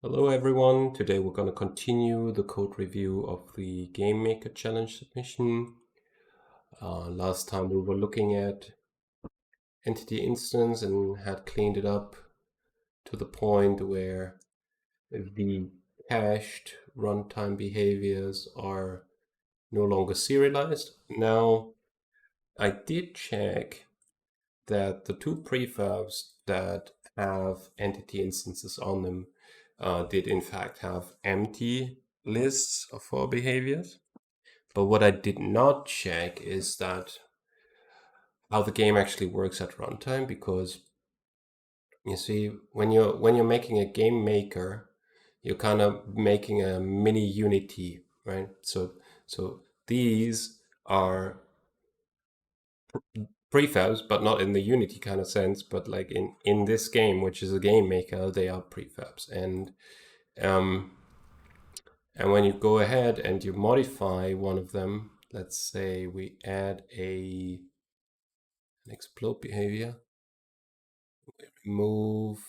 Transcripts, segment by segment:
Hello everyone, today we're going to continue the code review of the Game Maker Challenge submission. Last time we were looking at Entity Instance and had cleaned it up to the point where the cached runtime behaviors are no longer serialized. Now, I did check that the two prefabs that have entity instances on them did in fact have empty lists for behaviors. But what I did not check is that how the game actually works at runtime, because you see, when you're making a game maker, you're kind of making a mini Unity, right? So these are prefabs, but not in the Unity kind of sense, but like in this game, which is a game maker, they are prefabs. Um, and when you go ahead and you modify one of them, let's say we add an explode behavior, remove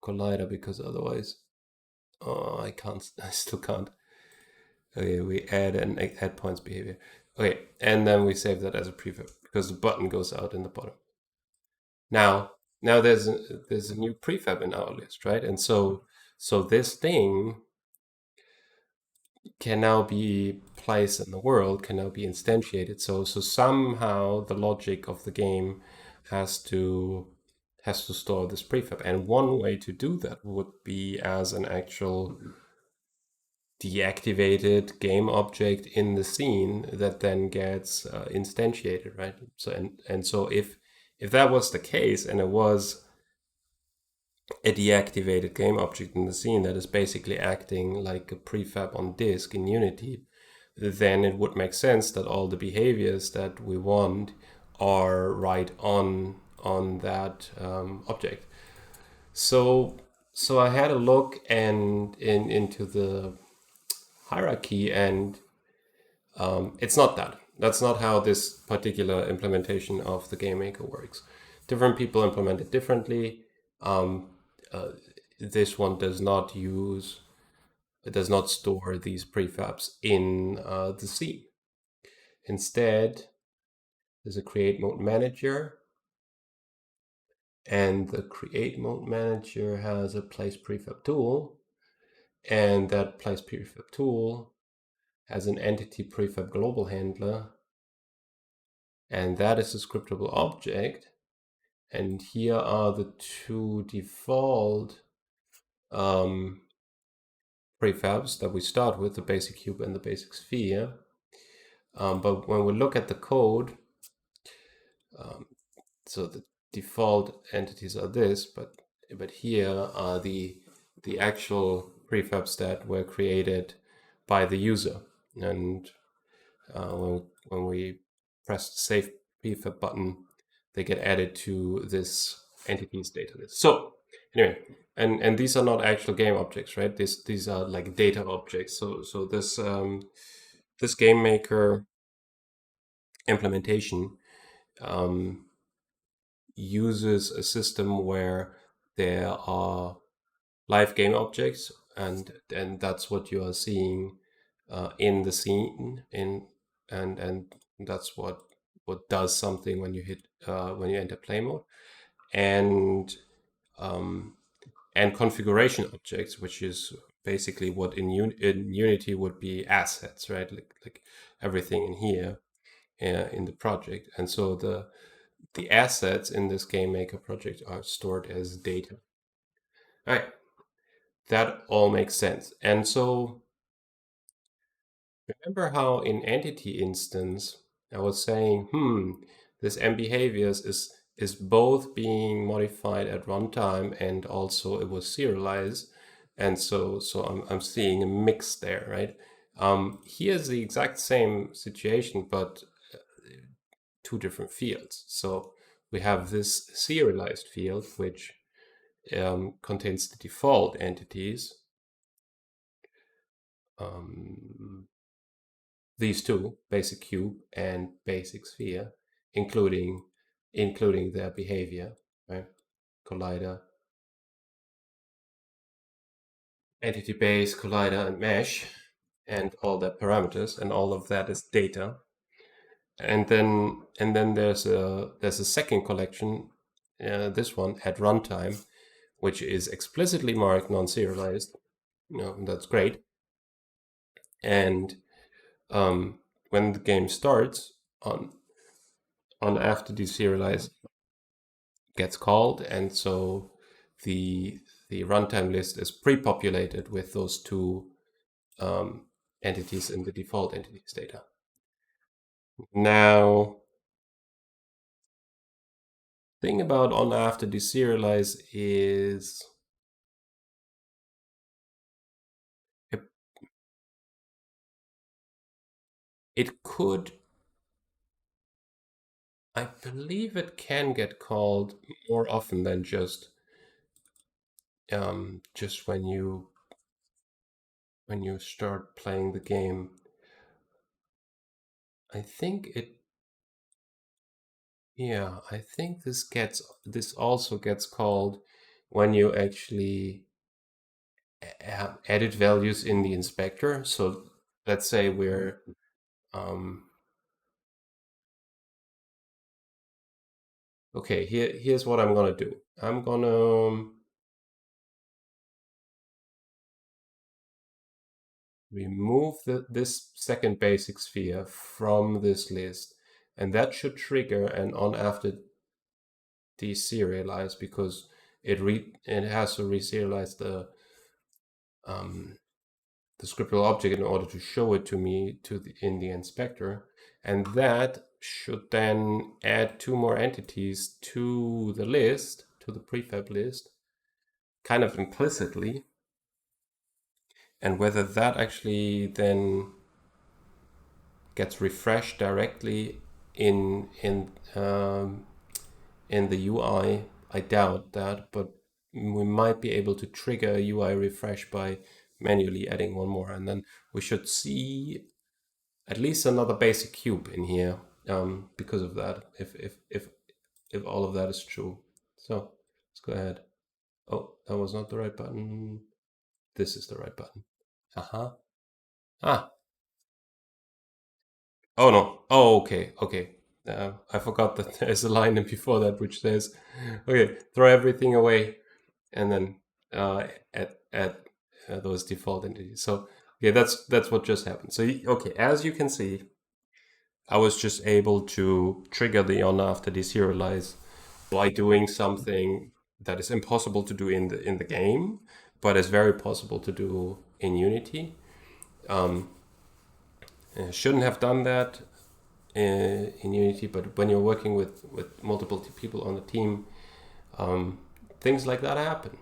collider because otherwise, I can't. I still can't. Okay, we add an add points behavior. Okay, and then we save that as a prefab because the button goes out in the bottom. Now there's a new prefab in our list, right? And so this thing can now be placed in the world, can now be instantiated. So somehow the logic of the game has to store this prefab. And one way to do that would be as an actual deactivated game object in the scene that then gets instantiated, right? So and so if that was the case and it was a deactivated game object in the scene that is basically acting like a prefab on disk in Unity, then it would make sense that all the behaviors that we want are right on that object. So I had a look into the hierarchy, and it's not that. That's not how this particular implementation of the Game Maker works. Different people implement it differently. Um, this one does not use, it does not store these prefabs in the scene. Instead, there's a create mode manager, and the create mode manager has a place prefab tool, and that place prefab tool has an entity prefab global handler, and that is a scriptable object. And here are the two default prefabs that we start with, the basic cube and the basic sphere. But when we look at the code, so the default entities are this, but here are the actual prefabs that were created by the user. And when we press the save prefab button, they get added to this entities data list. So anyway, and these are not actual game objects, right? These are like data objects. So this game maker implementation uses a system where there are live game objects, and that's what you are seeing in the scene and that's what does something when you hit when you enter play mode, and configuration objects, which is basically what in Unity would be assets, right? Like everything in here in the project. And so the assets in this game maker project are stored as data. All right, that all makes sense. And so remember how in entity instance I was saying, this M behaviors is both being modified at runtime and also it was serialized, and so I'm seeing a mix there, right? Here's the exact same situation, but two different fields. So we have this serialized field which contains the default entities. These two, basic cube and basic sphere, including their behavior, right? Collider entity base, collider, and mesh, and all the parameters, and all of that is data. And then there's a second collection, this one at runtime, which is explicitly marked non-serialized. That's great. And when the game starts, on after deserialize gets called, and so the runtime list is pre-populated with those two entities in the default entities data. Now, thing about on after deserialize is it could, I believe it can get called more often than just when you start playing the game. I think it, yeah, I think this also gets called when you actually edit values in the inspector. So let's say we're okay, here's what I'm gonna do. I'm gonna remove this second basic sphere from this list, and that should trigger an on after deserialize, because it has to reserialize the scriptable object in order to show it to me in the inspector, and that should then add two more entities to the list, to the prefab list, kind of implicitly. And whether that actually then gets refreshed directly in the UI, I doubt that, but we might be able to trigger a UI refresh by manually adding one more, and then we should see at least another basic cube in here, because of that, if all of that is true. So let's go ahead. Oh, that was not the right button. This is the right button. Uh-huh. Ah, oh no. Oh, okay, okay. I forgot that there's a line in before that which says, okay, throw everything away and then add those default entities. So okay, that's what just happened. So okay, as you can see, I was just able to trigger the on after deserialize by doing something that is impossible to do in the game, but is very possible to do in Unity. Shouldn't have done that in Unity, but when you're working with multiple people on the team, things like that happen.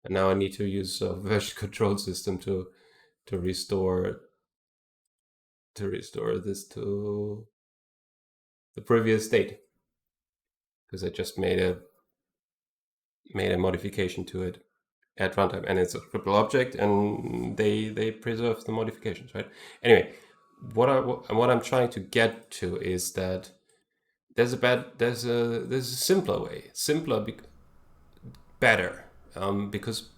And now I need to use a version control system to restore this to the previous state, because I just made a modification to it at runtime, and it's a scriptable object, and they preserve the modifications, right? Anyway, what I'm trying to get to is that there's a simpler way, better, because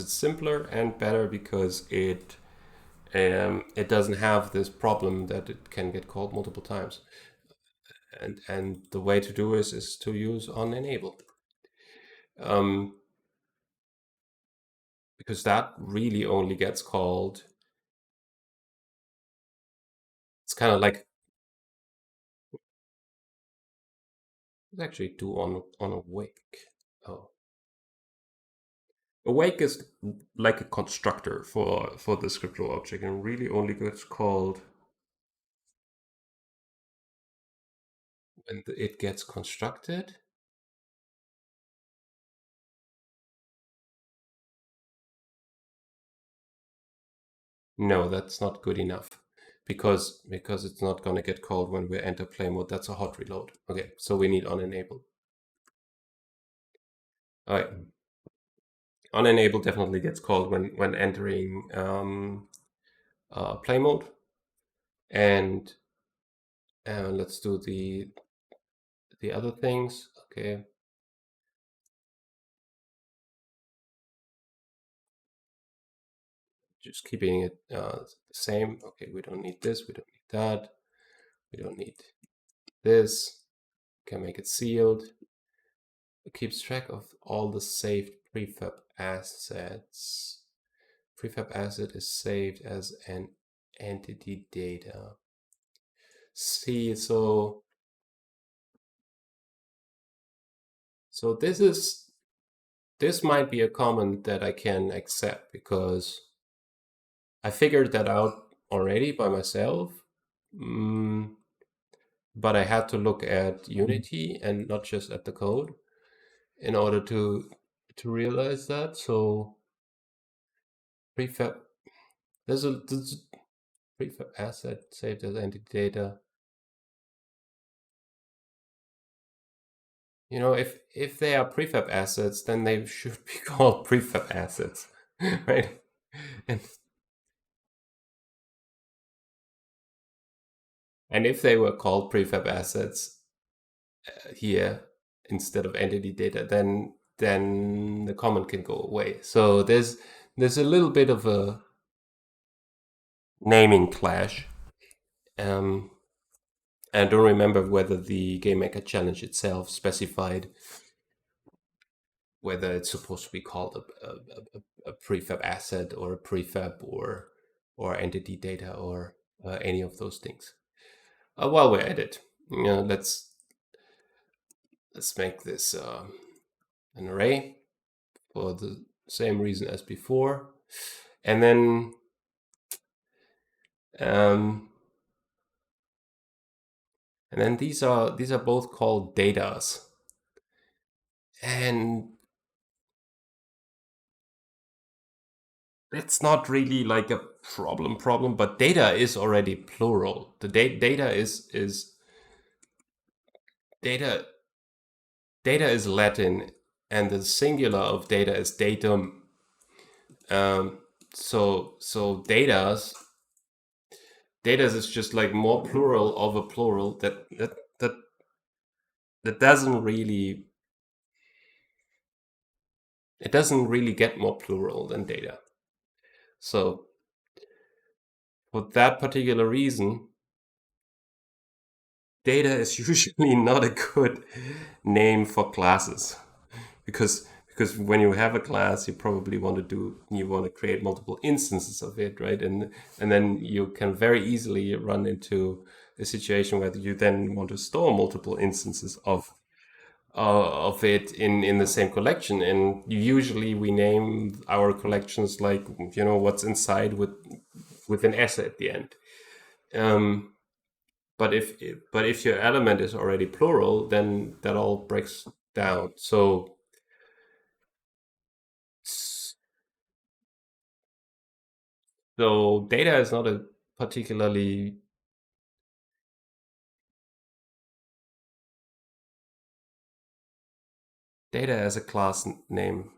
it's simpler, and better because it doesn't have this problem that it can get called multiple times. And the way to do this is to use on enable, um, because that really only gets called. It's kind of like, let's actually do on awake. Oh, awake is like a constructor for the scriptable object, and really only gets called when it gets constructed. No, that's not good enough, because it's not going to get called when we enter play mode. That's a hot reload. Okay, so we need on enable. All right, on enable definitely gets called when entering play mode, and let's do the other things. Okay, just keeping it the same. Okay, we don't need this, we don't need that, we don't need this. Can make it sealed. It keeps track of all the saved prefab assets. Prefab asset is saved as an entity data. See, so this might be a comment that I can accept because I figured that out already by myself. But I had to look at Unity and not just at the code in order to realize that. So prefab, there's a prefab asset saved as entity data. You know, if they are prefab assets, then they should be called prefab assets, right? And if they were called prefab assets here instead of entity data, then the comment can go away. So there's a little bit of a naming clash. I don't remember whether the Game Maker Challenge itself specified whether it's supposed to be called a prefab asset or a prefab or entity data or any of those things. While we're at it, let's make this an array for the same reason as before, and then these are both called datas, and it's not really like a problem, but data is already plural. The data is data is Latin, and the singular of data is datum. So datas is just like more plural of a plural that doesn't really get more plural than data. So for that particular reason, data is usually not a good name for classes, because when you have a class, you probably want to create multiple instances of it, right? And then you can very easily run into a situation where you then want to store multiple instances of it in the same collection. And usually we name our collections like, what's inside with an S at the end. But if your element is already plural, then that all breaks down. So data is not a particularly data as a class name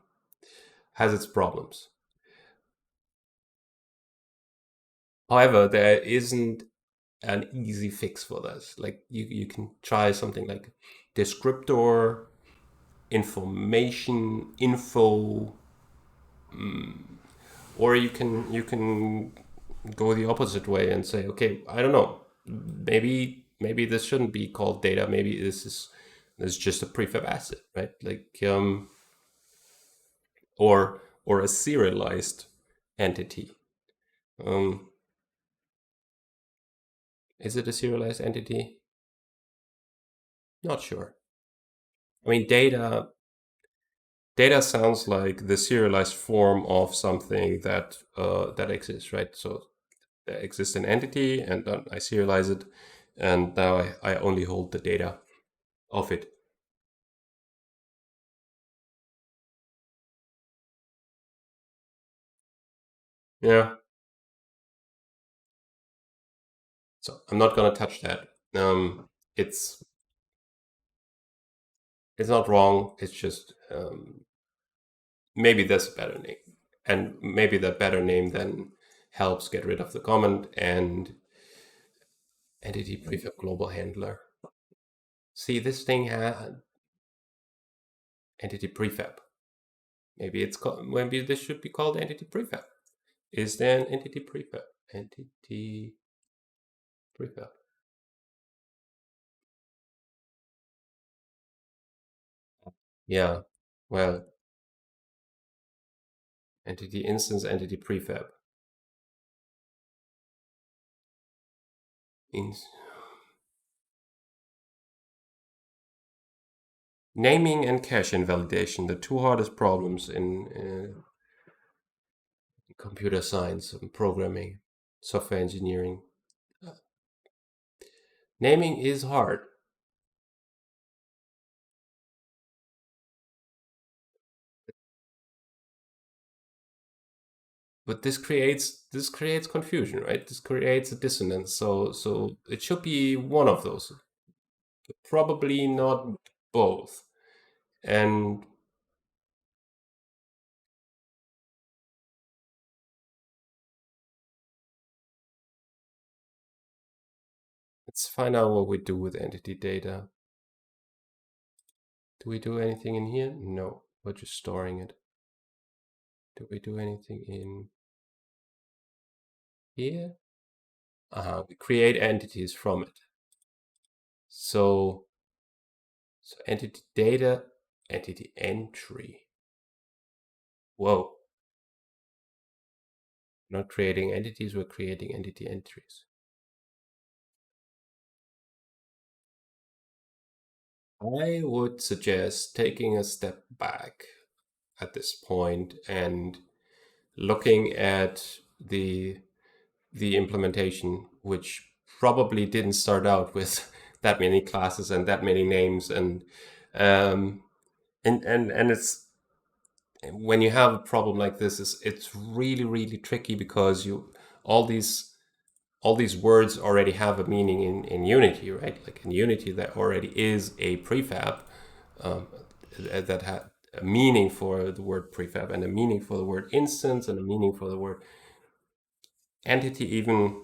has its problems. However, there isn't an easy fix for this. Like you can try something like descriptor, information, info, or you can go the opposite way and say, okay, I don't know, maybe this shouldn't be called data. Maybe this is just a prefab asset, right? Like or a serialized entity. Is it a serialized entity? Not sure. I mean, data sounds like the serialized form of something that exists, right? So there exists an entity, and then I serialize it, and now I only hold the data of it. Yeah. So I'm not gonna touch that. It's not wrong. It's just maybe there's a better name, and maybe that better name then helps get rid of the comment and entity prefab global handler. See, this thing had entity prefab. Maybe this should be called entity prefab. Is there an entity prefab? Entity prefab. Yeah, well, entity instance, entity prefab. Naming and cache invalidation, the two hardest problems in computer science and programming, software engineering. Naming is hard. But this creates confusion, right? This creates a dissonance. So it should be one of those. Probably not both. And let's find out what we do with entity data. Do we do anything in here? No, we're just storing it. Do we do anything in here? We create entities from it. So entity data, entity entry. Whoa. We're not creating entities, we're creating entity entries. I would suggest taking a step back at this point and looking at the implementation, which probably didn't start out with that many classes and that many names, and it's when you have a problem like this, it's really tricky because all these all these words already have a meaning in Unity, right? Like in Unity, that already is a prefab that had a meaning for the word prefab and a meaning for the word instance and a meaning for the word entity, even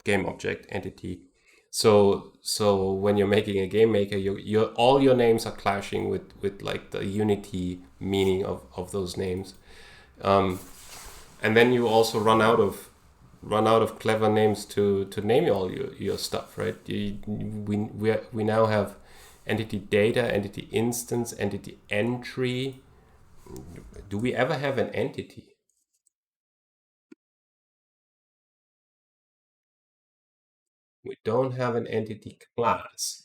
game object entity. So when you're making a game maker, you all your names are clashing with like the Unity meaning of those names, and then you also run out of clever names to name all your stuff, right? We now have entity data, entity instance, entity entry. Do we ever have an entity? We don't have an entity class.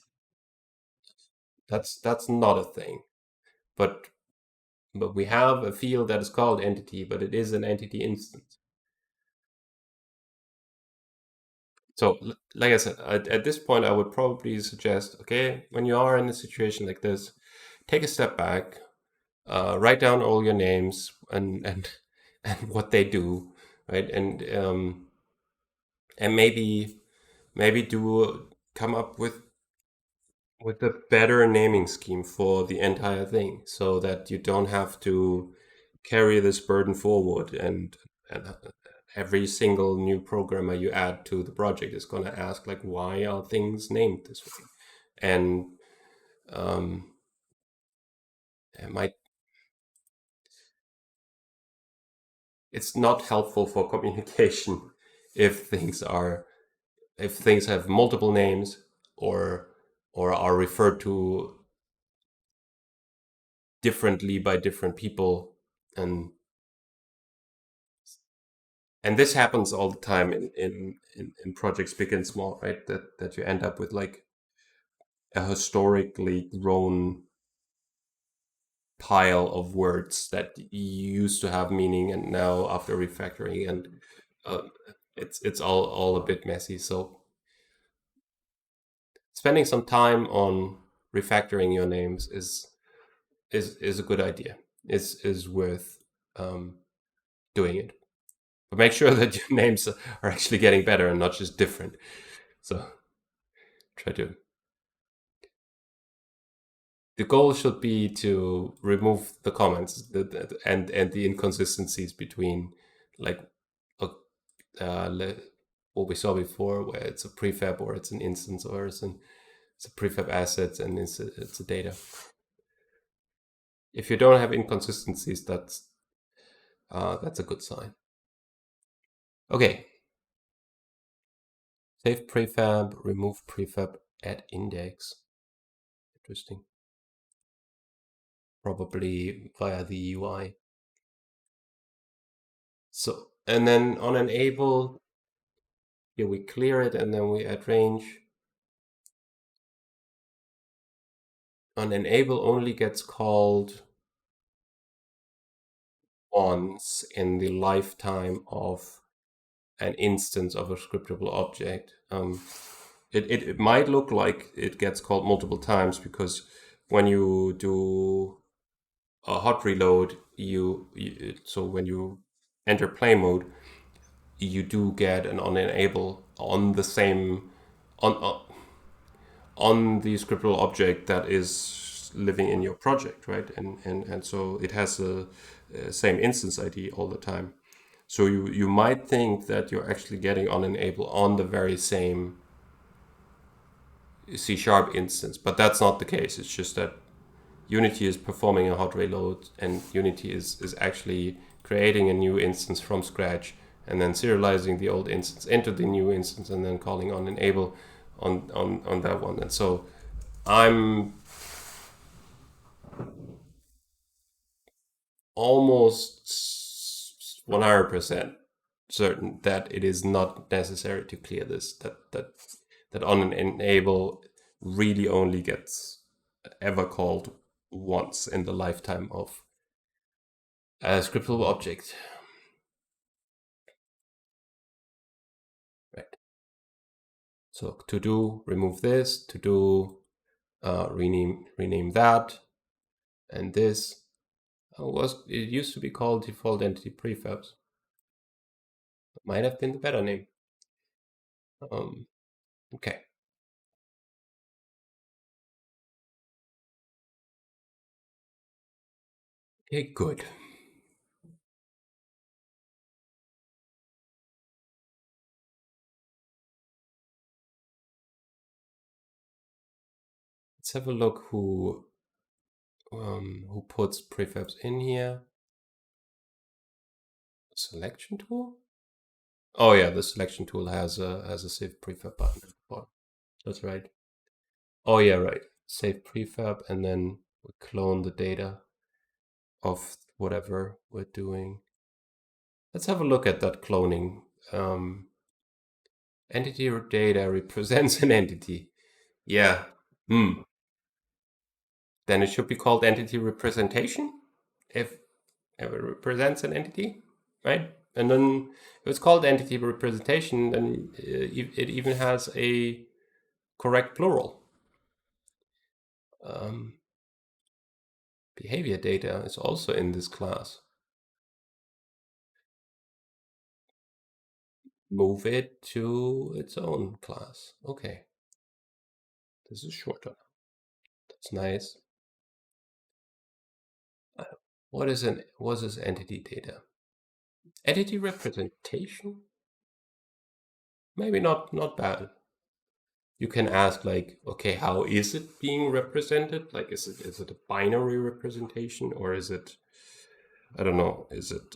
That's not a thing. But we have a field that is called entity, but it is an entity instance. So, like I said, at this point, I would probably suggest, okay, when you are in a situation like this, take a step back, write down all your names and and what they do, right? And maybe do come up with a better naming scheme for the entire thing, so that you don't have to carry this burden forward and every single new programmer you add to the project is going to ask like, why are things named this way? And it might it's not helpful for communication if things have multiple names or are referred to differently by different people, and this happens all the time in projects big and small, right? That you end up with like a historically grown pile of words that used to have meaning, and now after refactoring and um, it's all a bit messy. So spending some time on refactoring your names is a good idea. Is worth doing it, but make sure that your names are actually getting better and not just different. So try to. The goal should be to remove the comments and the inconsistencies between like a, what we saw before, where it's a prefab or it's an instance or it's a prefab asset and it's a data. If you don't have inconsistencies, that's a good sign. Okay. Save prefab, remove prefab, add index. Interesting. Probably via the UI. So, and then on enable, here we clear it and then we add range. On enable only gets called once in the lifetime of an instance of a scriptable object. It might look like it gets called multiple times because when you do a hot reload, so when you enter play mode, you do get an on enable on the same on the scriptable object that is living in your project, right? And so it has a same instance ID all the time. So you might think that you're actually getting on enable on the very same C# instance, but that's not the case. It's just that Unity is performing a hot reload, and Unity is actually creating a new instance from scratch and then serializing the old instance into the new instance and then calling on enable on that one. And so I'm almost 100% certain that it is not necessary to clear this, that on an enable really only gets ever called once in the lifetime of a scriptable object. Right. So to do, remove this, to do, rename that, and this it used to be called default entity prefabs. It might have been the better name. Okay. Okay, good. Let's have a look who puts prefabs in here. Selection tool. Oh yeah, the selection tool has a save prefab button. That's right. Oh yeah, right. Save prefab, and then we clone the data of whatever we're doing. Let's have a look at that cloning. Entity data represents an entity. Yeah. Then it should be called entity representation if it represents an entity, right? And then if it's called entity representation, then it even has a correct plural. Behavior data is also in this class. Move it to its own class. Okay. This is shorter. That's nice. What is entity data? Entity representation? Maybe not bad. You can ask like, okay, how is it being represented? Like, is it a binary representation, or is it, I don't know, is it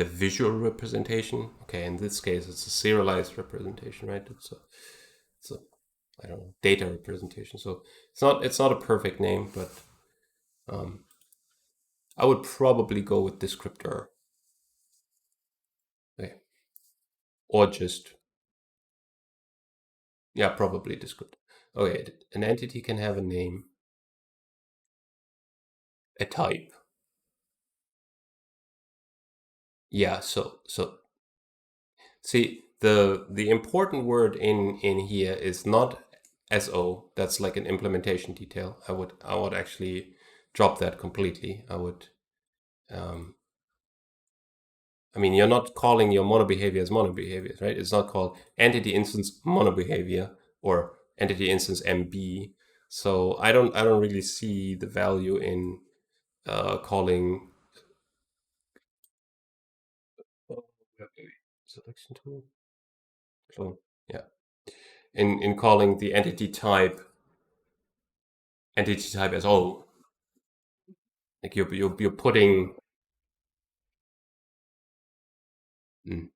a visual representation? Okay, in this case, it's a serialized representation, right? It's a I don't know, data representation. So it's not a perfect name, but I would probably go with descriptor. Okay. Or just, yeah, probably descriptor. Okay, an entity can have a name, a type. Yeah, so see, the important word in here is not SO. That's like an implementation detail. I would actually drop that completely. I mean, you're not calling your mono behavior as mono behavior, right? It's not called entity instance mono behavior or entity instance MB. So I don't really see the value in calling selection tool clone. Yeah, in calling the entity type as O. Like you're putting Mm.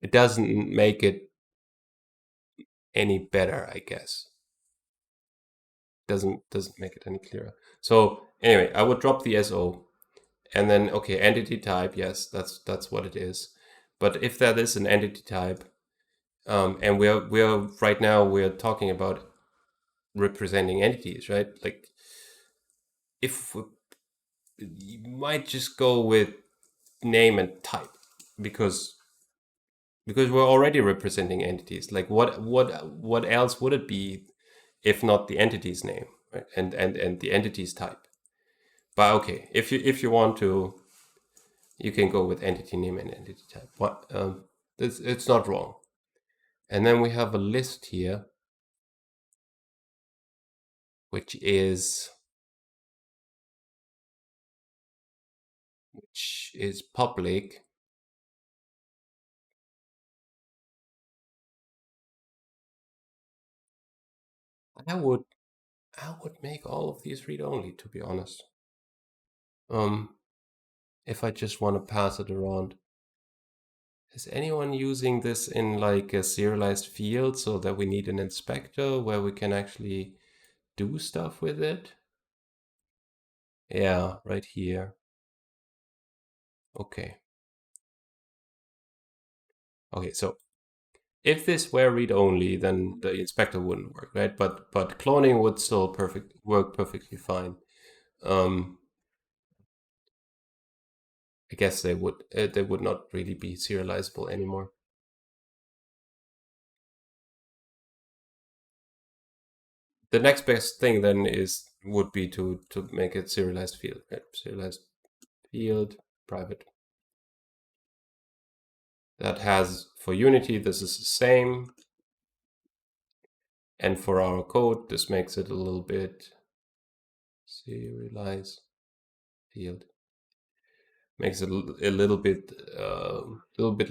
It doesn't make it any better, I guess. Doesn't make it any clearer. So anyway, I would drop the SO, and then okay, entity type. Yes, that's what it is. But if that is an entity type, and we're right now we're talking about representing entities, right? Like if you might just go with name and type because we're already representing entities. Like what else would it be if not the entity's name, right? And the entity's type. But okay, if you want to, you can go with entity name and entity type. What it's not wrong. And then we have a list here, which is public. I would make all of these read only, to be honest. If I just want to pass it around. Is anyone using this in like a serialized field so that we need an inspector where we can actually do stuff with it? Yeah, right here. Okay. Okay, so if this were read-only, then the inspector wouldn't work, right? But cloning would still work perfectly fine. I guess they would not really be serializable anymore. The next best thing then would be to make it serialized field, right? Serialized field private. That has for Unity this is the same, and for our code this makes it a little bit serialize field. Makes it a little bit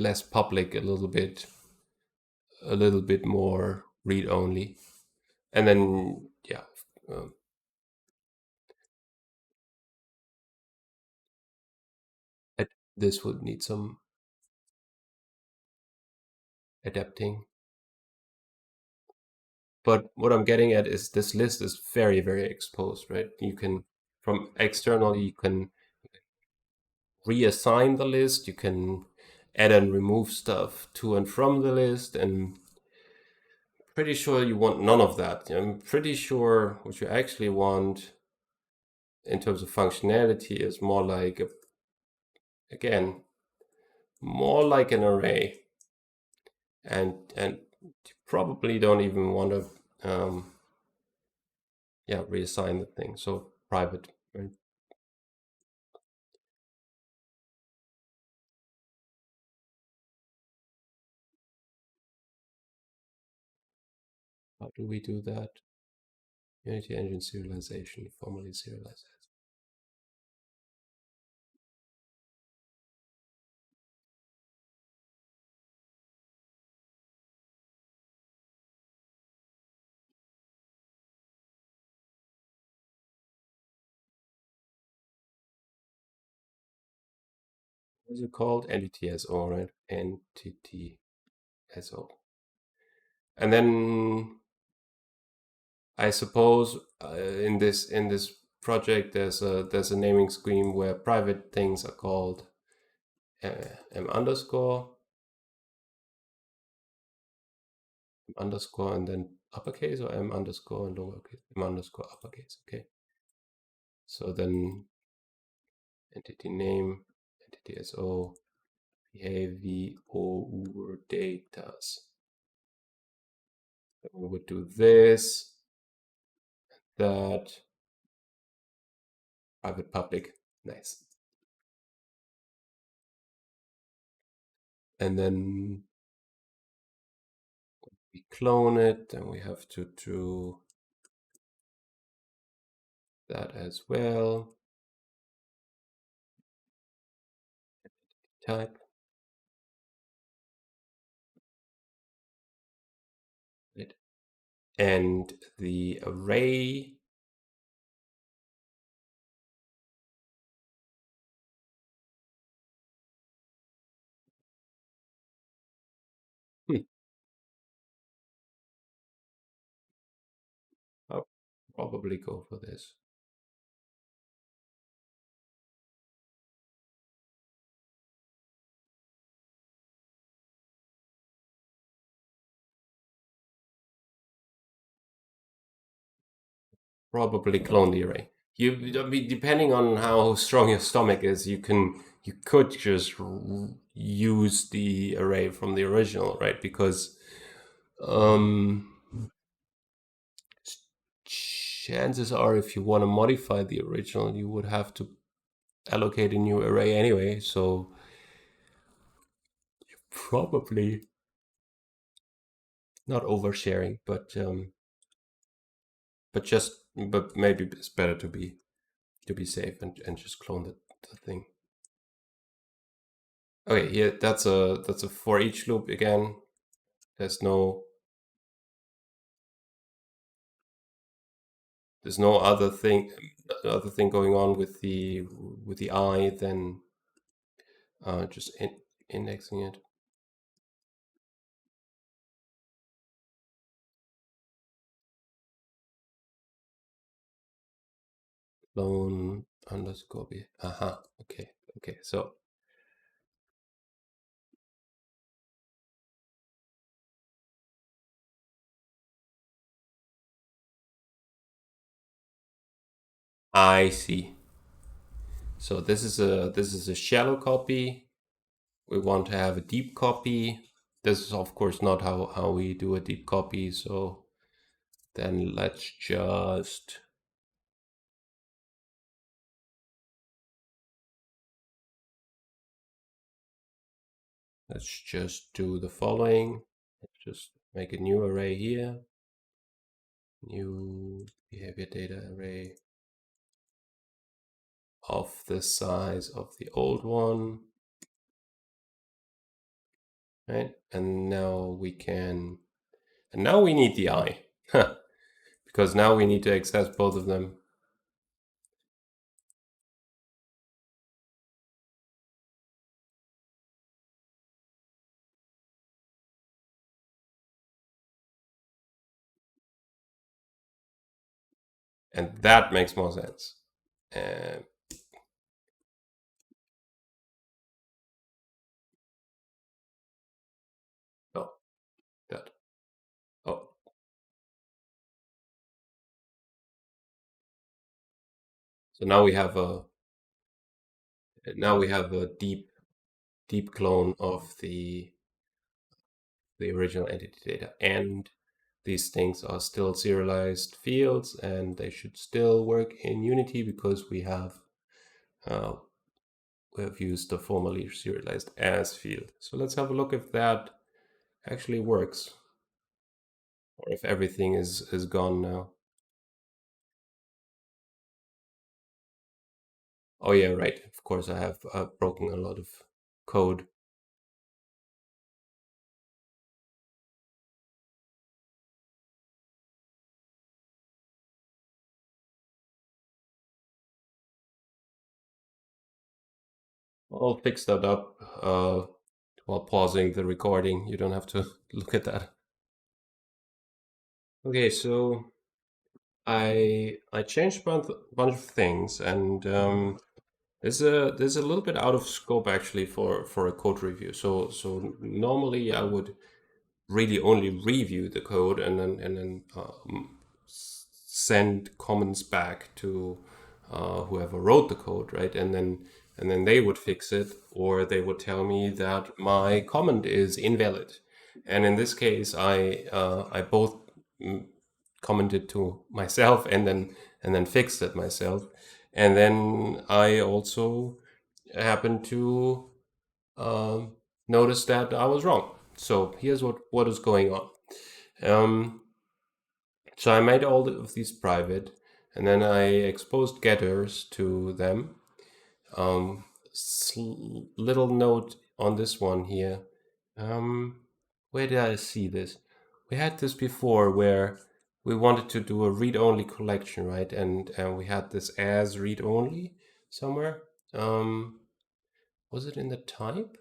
less public, a little bit more read only, and then yeah, um, this would need some adapting. But what I'm getting at is this list is very very exposed, right? You can from external you can reassign the list, you can add and remove stuff to and from the list, and pretty sure you want none of that. I'm pretty sure what you actually want in terms of functionality is more like again more like an array, and you probably don't even want to reassign the thing. So private, right? How do we do that? Unity Engine serialization, formally serialized. What is it called? NTTSO, right? NTTSO. And then I suppose in this project there's a naming scheme where private things are called m underscore and then uppercase, or m underscore and lowercase, m underscore uppercase. Okay. So then entity name, entity SO, behavior data. We would do this, that, private, public. Nice. And then we clone it, and we have to do that as well. Type. Right. And the array Probably go for this. Probably clone the array. I mean, depending on how strong your stomach is, you could just use the array from the original, right? Because um, chances are, if you want to modify the original, you would have to allocate a new array anyway. So probably not oversharing, but maybe it's better to be safe and just clone the thing. Okay, yeah, that's a for each loop again. There's no other thing going on with the I than just indexing it. Clone underscore b. Aha. Okay. Okay. So I see. So this is a shallow copy. We want to have a deep copy. This is of course not how we do a deep copy. So then let's just do the following. Let's just make a new array here. New behavior data array of the size of the old one. Right? And now we need the I. Because now we need to access both of them. And that makes more sense. And oh, that. Oh. So now we have a deep clone of the original entity data, and these things are still serialized fields, and they should still work in Unity because we have used the formerly serialized as field. So let's have a look if that actually works, or if everything is gone now. Oh yeah, right. Of course, I have broken a lot of code. I'll fix that up while pausing the recording. You don't have to look at that. Okay, so I changed bunch of things, and there's a little bit out of scope actually for a code review. So normally I would really only review the code and then send comments back to whoever wrote the code, right? And then they would fix it, or they would tell me that my comment is invalid. And in this case, I both commented to myself and then fixed it myself. And then I also happened to notice that I was wrong. So here's what is going on. Um, so I made all of these private, and then I exposed getters to them. Um, Little note on this one here. Um, where did I see this? We had this before where we wanted to do a read-only collection, right? And we had this as read-only somewhere. Was it in the type?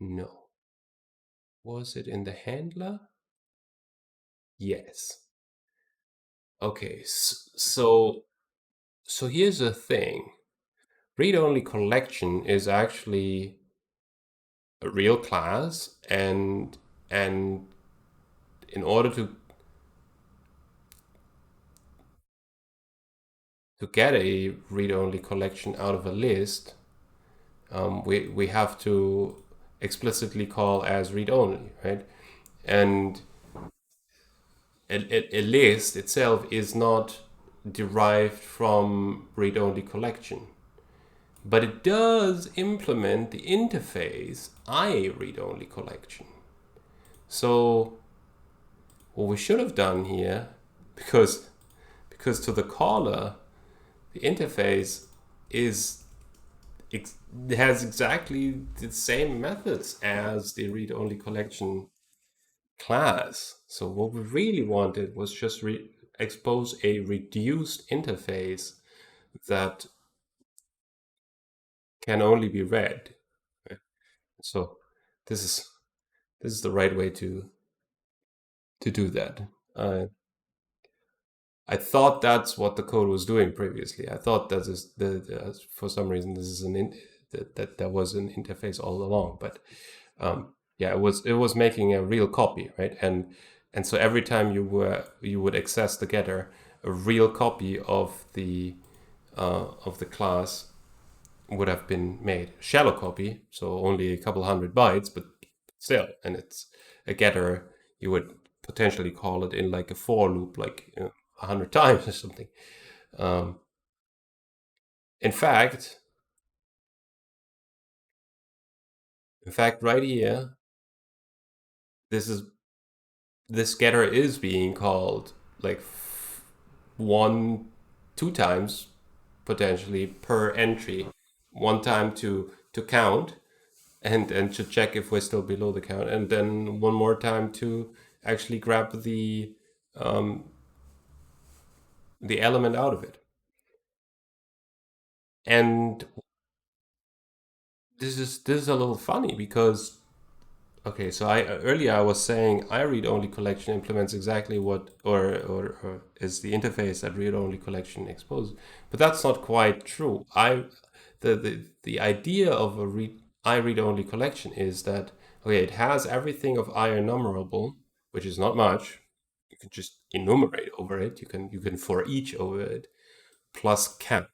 No. Was it in the handler? Yes. Okay, so here's the thing. Read-only collection is actually a real class, and in order to get a read-only collection out of a list, we have to explicitly call as read-only, right? And a list itself is not derived from read-only collection, but it does implement the interface I read-only collection. So what we should have done here, because to the caller, the interface is has exactly the same methods as the read-only collection class. So what we really wanted was just expose a reduced interface that can only be read. So this is the right way to do that. I thought that's what the code was doing previously. I thought that is for some reason this is that was an interface all along. But yeah, it was making a real copy, right? And so every time you would access the getter, a real copy of the class would have been made. Shallow copy, so only a couple hundred bytes, but still, and it's a getter. You would potentially call it in like a for loop, like 100 times or something. Um, in fact, right here, this is this getter is being called like one, two times potentially per entry. One time to count and to check if we're still below the count, and then one more time to actually grab the element out of it. And this is a little funny because okay, so I earlier I was saying I read only collection implements exactly what or is the interface that read only collection exposes, but that's not quite true. The idea of a I read only collection is that okay, it has everything of I enumerable, which is not much. You can just enumerate over it. You can for each over it plus count.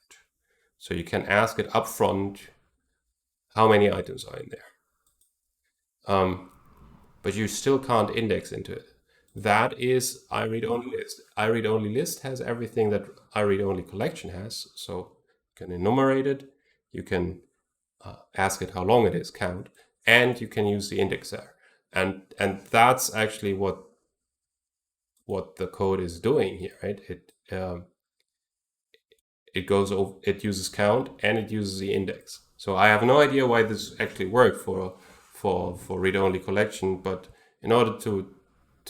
So you can ask it upfront how many items are in there. But you still can't index into it. That is I read only list. I read only list has everything that I read only collection has. So you can enumerate it, you can ask it how long it is, count, and you can use the index there. And that's actually what the code is doing here, right? It goes over, it uses count and it uses the index. So I have no idea why this actually worked for read-only collection, but in order to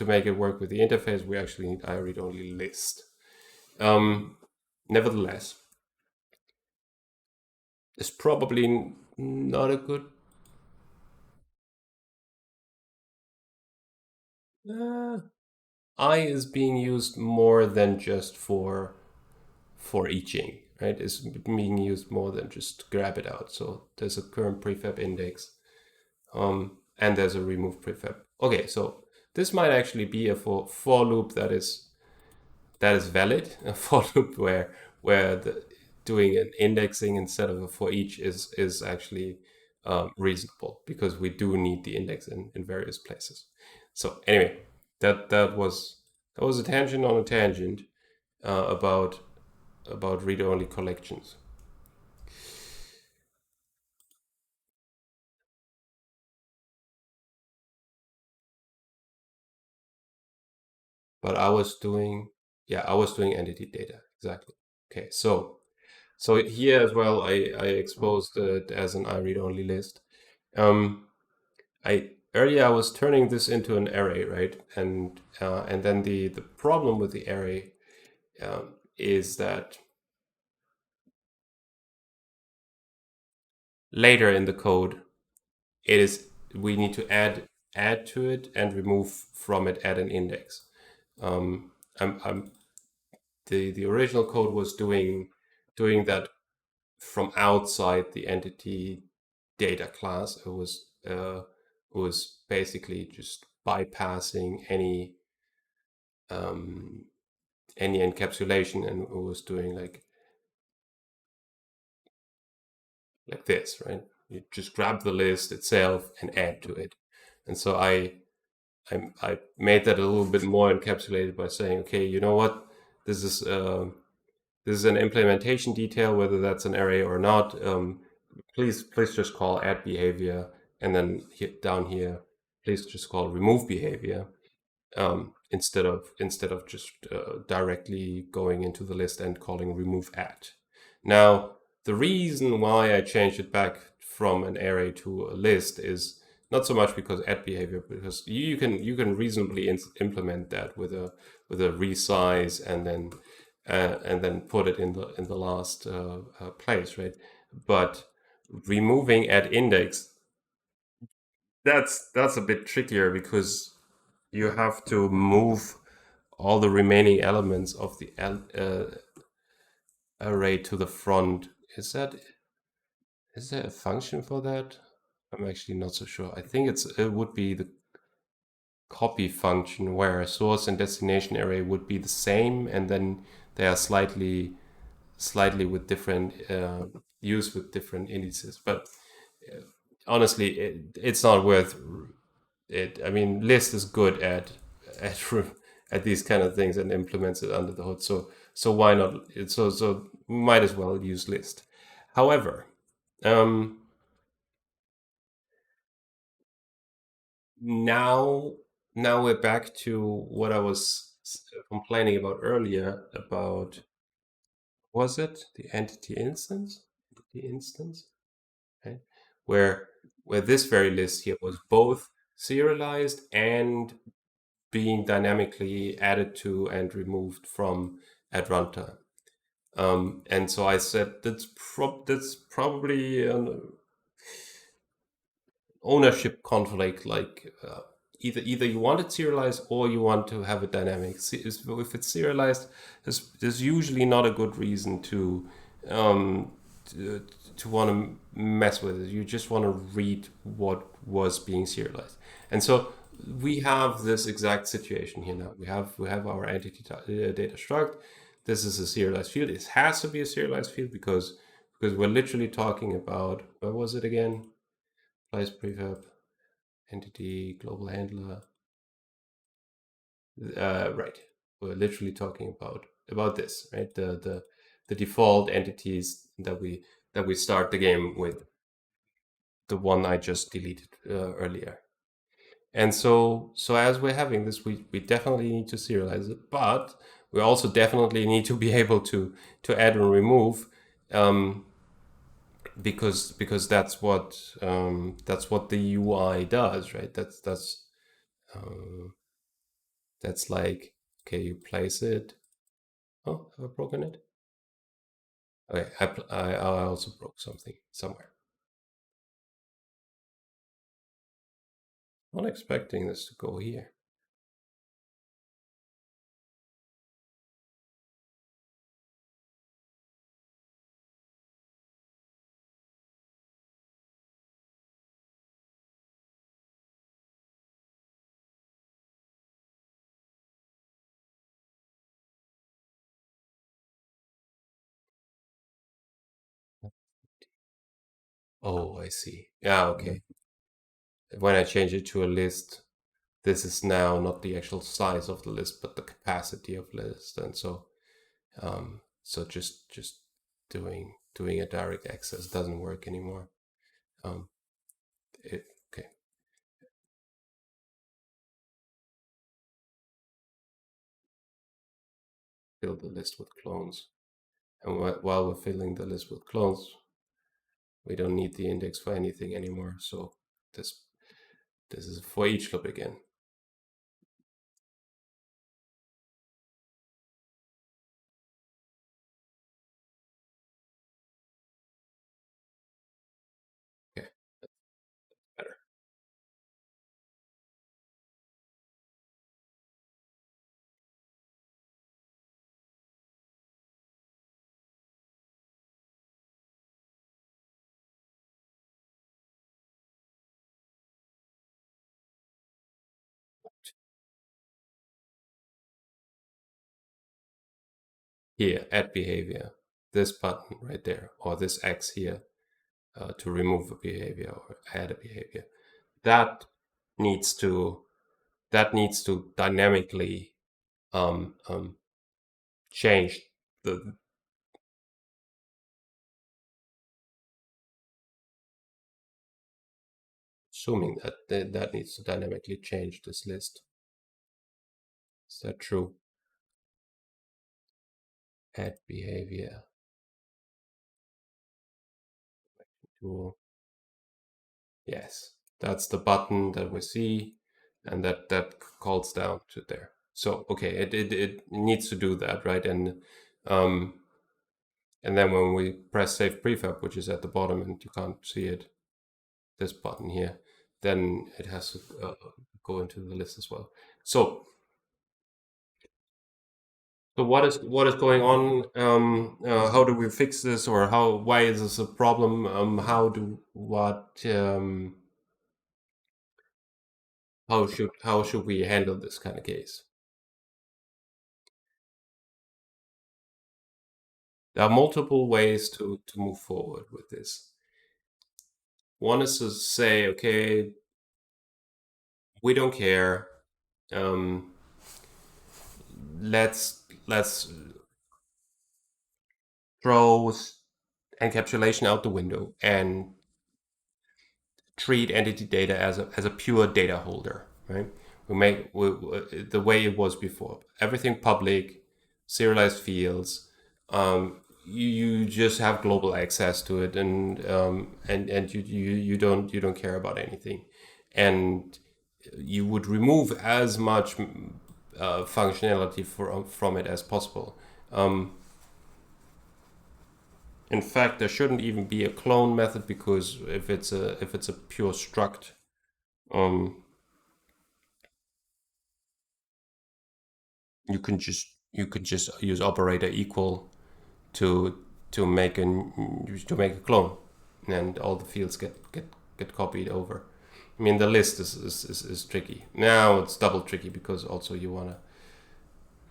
make it work with the interface, we actually need I read-only list. Nevertheless, it's probably not a good. I is being used more than just for eaching, right? It's being used more than just grab it out. So there's a current prefab index, and there's a remove prefab. Okay, so this might actually be a for loop that is valid. A for loop where doing an indexing instead of a for each is actually reasonable because we do need the index in various places. So anyway, that was a tangent on a tangent about read-only collections. But I was doing entity data exactly. Okay, so here as well, I exposed it as an I read only list. Earlier I was turning this into an array, right? And then the problem with the array is that later in the code, we need to add to it and remove from it at an index. I'm the original code was doing that from outside the entity data class. It was basically just bypassing um, any encapsulation, and it was doing like this, right? You just grab the list itself and add to it. And so I made that a little bit more encapsulated by saying, okay, you know what, this is this is an implementation detail, whether that's an array or not. Please just call add behavior, and then down here, please just call remove behavior, instead of just directly going into the list and calling remove add. Now, the reason why I changed it back from an array to a list is not so much because add behavior, because you can reasonably implement that with a resize and then put it in the last place, right? But removing add index, that's a bit trickier, because you have to move all the remaining elements of the array to the front. Is there a function for that? I'm actually not so sure. I think it would be the copy function, where a source and destination array would be the same, and then they are slightly with different used with different indices. But honestly, it's not worth it. I mean, list is good at at these kind of things and implements it under the hood. So why not? So might as well use list. However, um, now we're back to what I was complaining about earlier about. Was it the entity instance? The instance, right? Where this very list here was both serialized and being dynamically added to and removed from at runtime. And so I said that's probably an ownership conflict. Like either you want it serialized or you want to have it dynamic. If it's serialized, there's usually not a good reason um, to want to mess with it. You just want to read what was being serialized. And so we have this exact situation here now. We have our entity data struct. This is a serialized field. It has to be a serialized field because we're literally talking about, what was it again? Place prefab, entity, global handler. Right. We're literally talking about this, right? The default entities that we start the game with. The one I just deleted earlier. And so as we're having this, we definitely need to serialize it, but we also definitely need to be able to add and remove, um, because that's what the UI does, right? That's like, okay, you place it. Oh, have I broken it? Okay, I also broke something somewhere. Not expecting this to go here. Oh, I see. Yeah, okay. When I change it to a list, this is now not the actual size of the list, but the capacity of list. And so just doing a direct access doesn't work anymore. Um, okay. Fill the list with clones, and while we're filling the list with clones, we don't need the index for anything anymore. So this this is for each loop again. Okay, better. here, add behavior, this button right there, or this X here to remove a behavior or add a behavior. That needs to dynamically change the assuming that needs to dynamically change this list. Is that true? Add behavior to, yes, that's the button that we see, and that calls down to there. So okay, it needs to do that, right? And then when we press save prefab, which is at the bottom and you can't see it, this button here, then it has to go into the list as well. So what is going on? How do we fix this, or why is this a problem? How should we handle this kind of case? There are multiple ways to move forward with this. One is to say, okay, we don't care. Let's throw encapsulation out the window and treat entity data as a pure data holder, right? The way it was before. Everything public, serialized fields. You just have global access to it, and you don't care about anything, and you would remove as much functionality from it as possible. In fact, there shouldn't even be a clone method, because if it's a pure struct, you can just use operator equal to make a clone, and all the fields get copied over. I mean, the list is tricky. Now it's double tricky, because also you want to,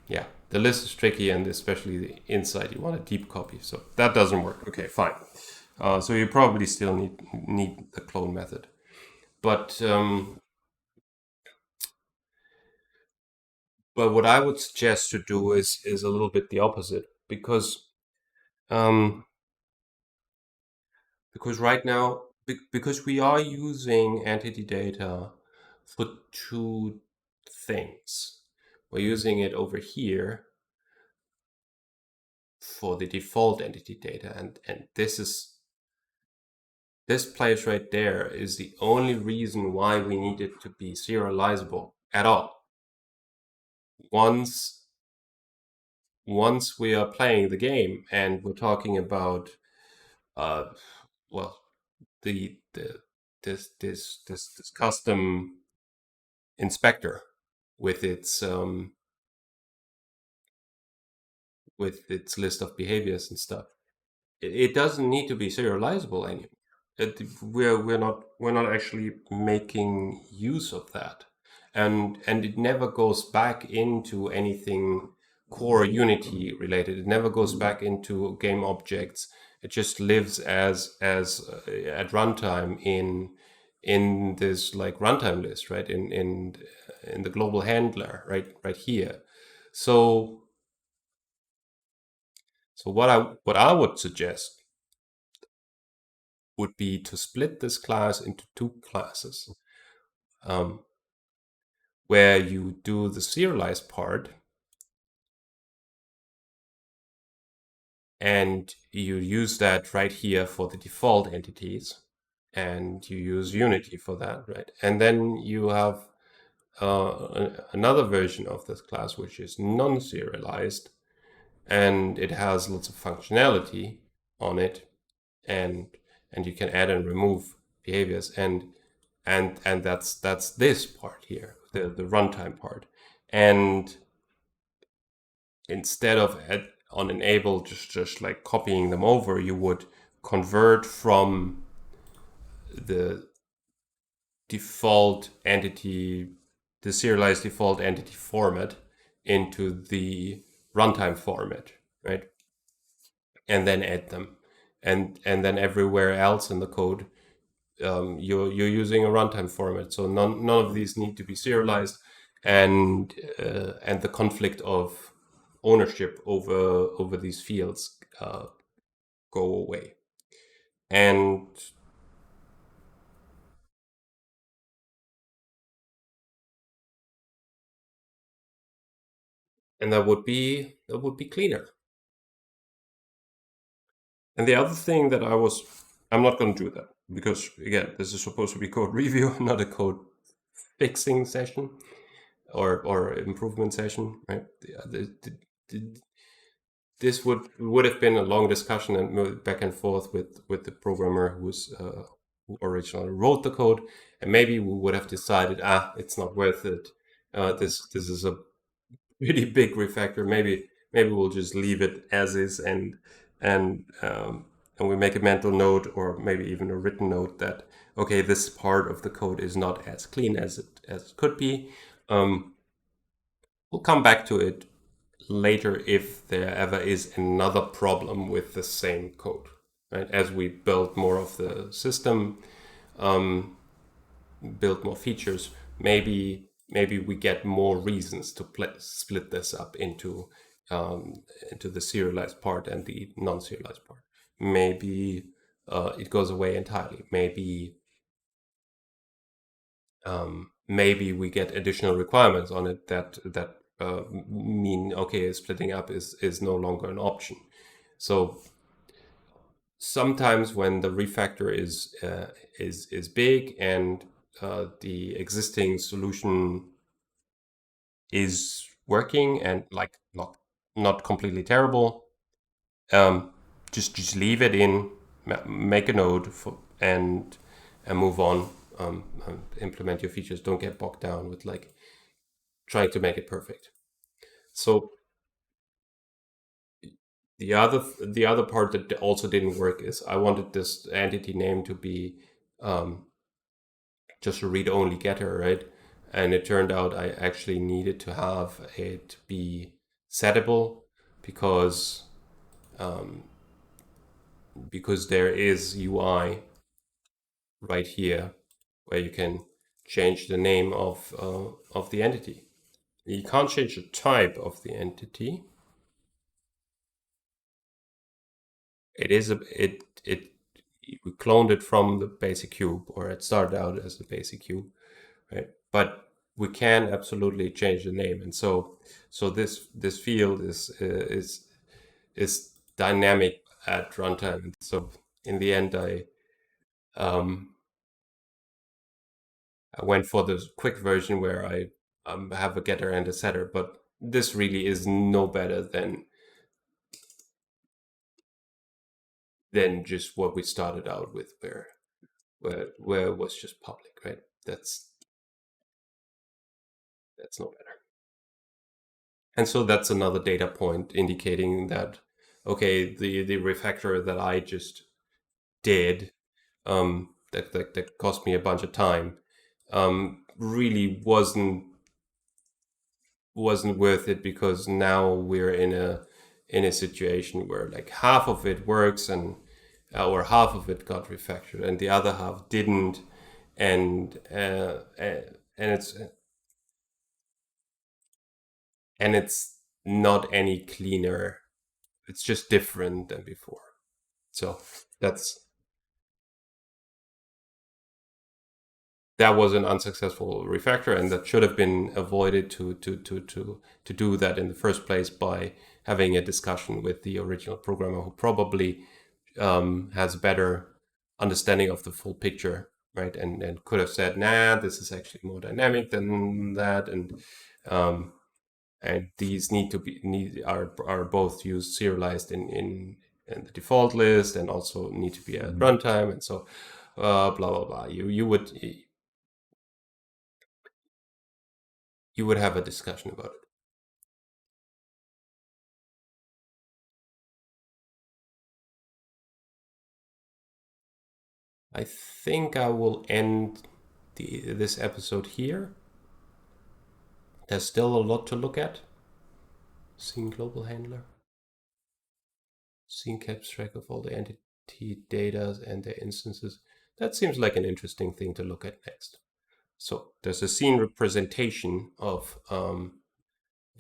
yeah, the list is tricky, and especially the inside, you want a deep copy. So that doesn't work. Okay, fine. So you probably still need the clone method. But what I would suggest to do is a little bit the opposite, because right now, because we are using entity data for two things. We're using it over here for the default entity data, and this place right there is the only reason why we need it to be serializable at all. Once we are playing the game and we're talking about well, this custom inspector with its list of behaviors and stuff, it doesn't need to be serializable anymore. We're not actually making use of that, and it never goes back into anything core Unity related. It never goes back into game objects. It just lives as at runtime in this like runtime list, right? In the global handler, right here. So what I would suggest would be to split this class into two classes, where you do the serialized part and you use that right here for the default entities, and you use Unity for that, right? And then you have another version of this class which is non-serialized, and it has lots of functionality on it, and you can add and remove behaviors, and that's this part here, the runtime part. And instead of on enable just like copying them over, you would convert from the default entity, the serialized default entity format, into the runtime format, right? And then add them, and then everywhere else in the code, you're using a runtime format. So none of these need to be serialized, and the conflict of ownership over these fields go away. And that would be cleaner. And the other thing that I'm not going to do that, because again, this is supposed to be code review, not a code fixing session or improvement session, right? This would have been a long discussion and back and forth with the programmer who originally wrote the code, and maybe we would have decided, it's not worth it. This is a really big refactor. Maybe we'll just leave it as is, and and we make a mental note, or maybe even a written note, that okay, this part of the code is not as clean as it could be. We'll come back to it later if there ever is another problem with the same code, right? As we build more of the system, build more features, maybe we get more reasons to split this up into the serialized part and the non-serialized part. Maybe it goes away entirely. Maybe we get additional requirements on it that mean, okay, splitting up is no longer an option. So sometimes when the refactor is big, and the existing solution is working and like not completely terrible, just leave it in, make a node and move on. And implement your features. Don't get bogged down with like trying to make it perfect. So the other part that also didn't work is I wanted this entity name to be just a read-only getter, right? And it turned out I actually needed to have it be settable, because there is UI right here where you can change the name of the entity. You can't change the type of the entity. It is we cloned it from the basic cube, or it started out as the basic cube, right? But we can absolutely change the name, and so this field is dynamic at runtime. So in the end, I went for the quick version where I have a getter and a setter, but this really is no better than just what we started out with, where it was just public, right? That's no better. And so that's another data point indicating that, okay, the refactor that I just did, that cost me a bunch of time, really wasn't worth it, because now we're in a situation where like half of it works, and or half of it got refactored and the other half didn't, and it's not any cleaner. It's just different than before. So that was an unsuccessful refactor, and that should have been avoided to do that in the first place by having a discussion with the original programmer, who probably has a better understanding of the full picture, right? And could have said, nah, this is actually more dynamic than that, and these are both used serialized in the default list, and also need to be at runtime, and so blah blah blah. You would have a discussion about it. I think I will end this episode here. There's still a lot to look at. Seeing global handler. Scene keeps track of all the entity data and their instances. That seems like an interesting thing to look at next. So there's a scene representation of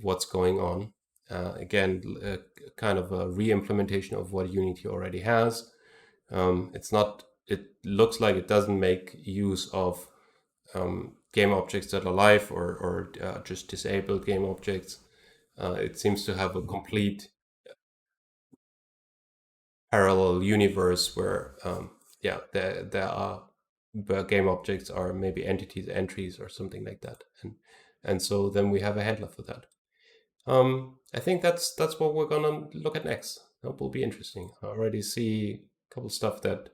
what's going on. Again, kind of a re-implementation of what Unity already has. It's not. It looks like it doesn't make use of game objects that are live or just disabled game objects. It seems to have a complete parallel universe where, there are where game objects are maybe entities, entries, or something like that, and so then we have a handler for that. I think that's what we're gonna look at next. That will be interesting. I already see a couple stuff that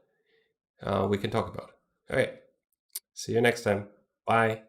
we can talk about. All right. See you next time. Bye.